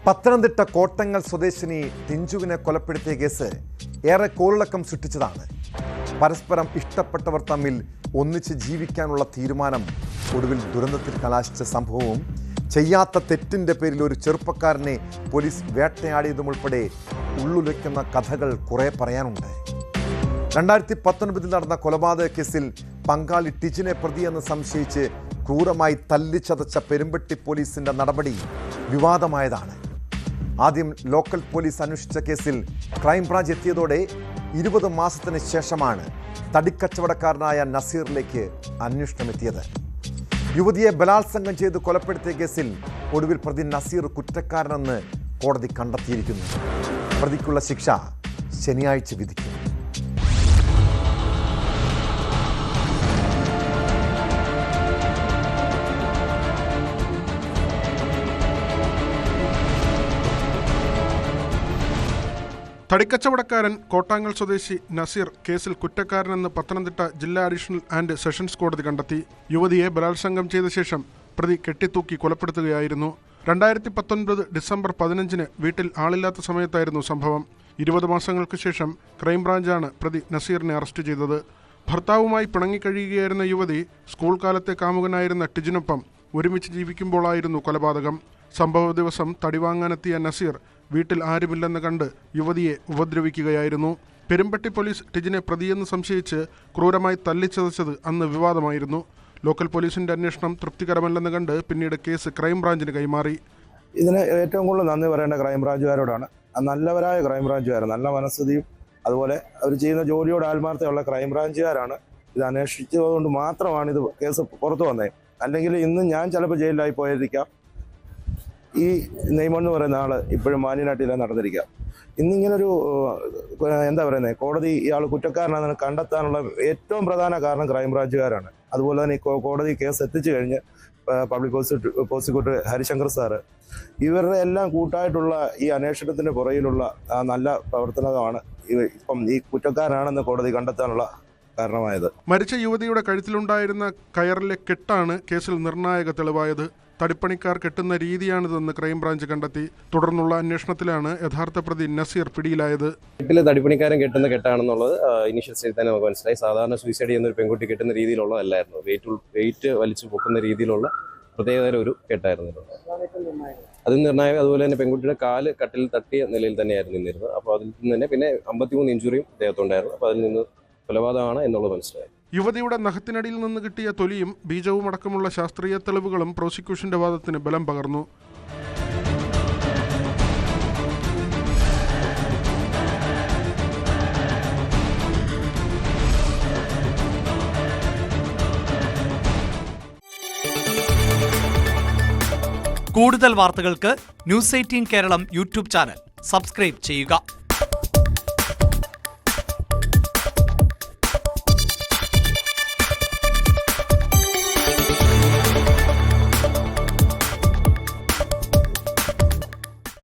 പത്തനംതിട്ട കോട്ടങ്ങൽ സ്വദേശിനി ടിഞ്ചുവിനെ കൊലപ്പെടുത്തിയ കേസ് ഏറെ കോളിളക്കം സൃഷ്ടിച്ചതാണ്. പരസ്പരം ഇഷ്ടപ്പെട്ടവർ തമ്മിൽ ഒന്നിച്ച് ജീവിക്കാനുള്ള തീരുമാനം ഒടുവിൽ ദുരന്തത്തിൽ കലാശിച്ച സംഭവവും ചെയ്യാത്ത തെറ്റിൻ്റെ പേരിൽ ഒരു ചെറുപ്പക്കാരനെ പോലീസ് വേട്ടയാടിയതുമുൾപ്പെടെ ഉള്ളുലയ്ക്കുന്ന കഥകൾ കുറേ പറയാനുണ്ട്. 2019 നടന്ന കൊലപാതക കേസിൽ പങ്കാളി ടിജിനെ പ്രതിയെന്ന് സംശയിച്ച് ക്രൂരമായി തല്ലിച്ചതച്ച പെരുമ്പട്ടി പോലീസിൻ്റെ നടപടി വിവാദമായതാണ്. ആദ്യം ലോക്കൽ പോലീസ് അന്വേഷിച്ച കേസിൽ ക്രൈംബ്രാഞ്ച് എത്തിയതോടെ 20 മാസത്തിന് ശേഷമാണ് തടിക്കച്ചവടക്കാരനായ നസീറിലേക്ക് അന്വേഷണമെത്തിയത്. യുവതിയെ ബലാത്സംഗം ചെയ്ത് കൊലപ്പെടുത്തിയ കേസിൽ ഒടുവിൽ പ്രതി നസീർ കുറ്റക്കാരനെന്ന് കോടതി കണ്ടെത്തിയിരിക്കുന്നു. പ്രതിക്കുള്ള ശിക്ഷ ശനിയാഴ്ച വിധിക്കും. തടിക്കച്ചവടക്കാരൻ കോട്ടാങ്ങൽ സ്വദേശി നസീർ കേസിൽ കുറ്റക്കാരനെന്ന് പത്തനംതിട്ട ജില്ലാ അഡീഷണൽ ആൻഡ് സെഷൻസ് കോടതി കണ്ടെത്തി. യുവതിയെ ബലാത്സംഗം ചെയ്ത ശേഷം പ്രതി കെട്ടിത്തൂക്കി കൊലപ്പെടുത്തുകയായിരുന്നു. 2019 ഡിസംബർ 15 വീട്ടിൽ ആളില്ലാത്ത സമയത്തായിരുന്നു സംഭവം. 20 മാസങ്ങൾക്ക് ശേഷം ക്രൈംബ്രാഞ്ചാണ് പ്രതി നസീറിനെ അറസ്റ്റ് ചെയ്തത്. ഭർത്താവുമായി പിണങ്ങിക്കഴിയുകയായിരുന്ന യുവതി സ്കൂൾ കാലത്തെ കാമുകനായിരുന്ന ടിജിനൊപ്പം ഒരുമിച്ച് ജീവിക്കുമ്പോഴായിരുന്നു കൊലപാതകം. സംഭവ ദിവസം തടിവാങ്ങാനെത്തിയ നസീർ വീട്ടിൽ ആരുമില്ലെന്ന് കണ്ട് യുവതിയെ ഉപദ്രവിക്കുകയായിരുന്നു. പെരുമ്പട്ടി പോലീസ് ടിജിനെ പ്രതിയെന്ന് സംശയിച്ച് ക്രൂരമായി തല്ലിച്ചതച്ചത് അന്ന് വിവാദമായിരുന്നു. ലോക്കൽ പോലീസിന്റെ അന്വേഷണം തൃപ്തികരമല്ലെന്ന് കണ്ട് പിന്നീട് കേസ് ക്രൈംബ്രാഞ്ചിന് കൈമാറി. ഇതിന് ഏറ്റവും കൂടുതൽ നന്ദി പറയേണ്ട ക്രൈംബ്രാഞ്ചുകാരോടാണ്. നല്ലവരായ ക്രൈംബ്രാഞ്ചുകാർ, നല്ല മനസ്ഥിതിയും അതുപോലെ അവർ ചെയ്യുന്ന ജോലിയോട് ആത്മാർത്ഥമുള്ള ക്രൈംബ്രാഞ്ചുകാരാണ് ഇത് അന്വേഷിച്ചതുകൊണ്ട് മാത്രമാണ് ഇത് കേസ് പുറത്തു വന്നത്. അല്ലെങ്കിൽ ഇന്ന് ഞാൻ ചിലപ്പോൾ ജയിലിലായി പോയിരിക്കാം. ഈ നെയ്മൺ എന്ന് പറയുന്ന ആൾ ഇപ്പോഴും മാന്യനായിട്ടില്ല നടന്നിരിക്കാം. ഇന്നിങ്ങനൊരു എന്താ പറയുന്നത്, കോടതി ഇയാൾ കുറ്റക്കാരനാണെന്ന് കണ്ടെത്താനുള്ള ഏറ്റവും പ്രധാന കാരണം ക്രൈംബ്രാഞ്ചുകാരാണ്. അതുപോലെ തന്നെ കോടതി കേസ് എത്തിച്ചു കഴിഞ്ഞ് പബ്ലിക് പ്രോസിക്യൂട്ടർ ഹരിശങ്കർ സാറ് ഇവരുടെ എല്ലാം കൂട്ടായിട്ടുള്ള ഈ അന്വേഷണത്തിന് പുറകിലുള്ള നല്ല പ്രവർത്തനമാണ് ഇപ്പം ഈ കുറ്റക്കാരനാണെന്ന് കോടതി കണ്ടെത്താനുള്ള കാരണമായത്. മരിച്ച യുവതിയുടെ കഴുത്തിലുണ്ടായിരുന്ന കയറിലെ കെട്ടാണ് കേസിൽ നിർണായക തെളിവായത്. തടിപ്പണിക്കാർ കെട്ടുന്ന രീതിയാണിതെന്ന് ക്രൈംബ്രാഞ്ച് കണ്ടെത്തി. തുടർന്നുള്ള അന്വേഷണത്തിലാണ് യഥാർത്ഥ പ്രതി നസീർ പിടിയിലായത്. കെട്ടിലെ തടിപ്പണിക്കാരൻ കെട്ടുന്ന കെട്ടാണെന്നുള്ളത് ഇനീഷ്യൽ സ്റ്റേജിൽ തന്നെ നമുക്ക് മനസ്സിലായി. സാധാരണ സൂയിസൈഡ് ചെയ്യുന്ന ഒരു പെൺകുട്ടി കെട്ടുന്ന രീതിയിലുള്ളതല്ലായിരുന്നു. വെയിറ്റ് വലിച്ചു പൊക്കുന്ന രീതിയിലുള്ള പ്രത്യേകതര ഒരു കെട്ടായിരുന്നു. അത് നിർണായകം. അതുപോലെ തന്നെ പെൺകുട്ടിയുടെ കാല് കട്ടിൽ തട്ടിയ നിലയിൽ തന്നെയായിരുന്നു നിന്നിരുന്നത്. അപ്പോൾ അതിൽ നിന്ന് തന്നെ പിന്നെ 53 ഇഞ്ചുറിയും അദ്ദേഹത്തുണ്ടായിരുന്നു. അപ്പോൾ അതിൽ നിന്ന് കൊലപാതകമാണ് എന്നുള്ളത് മനസ്സിലായി. യുവതിയുടെ നഖത്തിനടിയിൽ നിന്ന് കിട്ടിയ തൊലിയും ബീജവും അടക്കമുള്ള ശാസ്ത്രീയ തെളിവുകളും പ്രോസിക്യൂഷന്റെ വാദത്തിന് ബലം പകർന്നു. കൂടുതൽ വാർത്തകൾക്ക് News 18 Keralam YouTube channel subscribe ചെയ്യുക.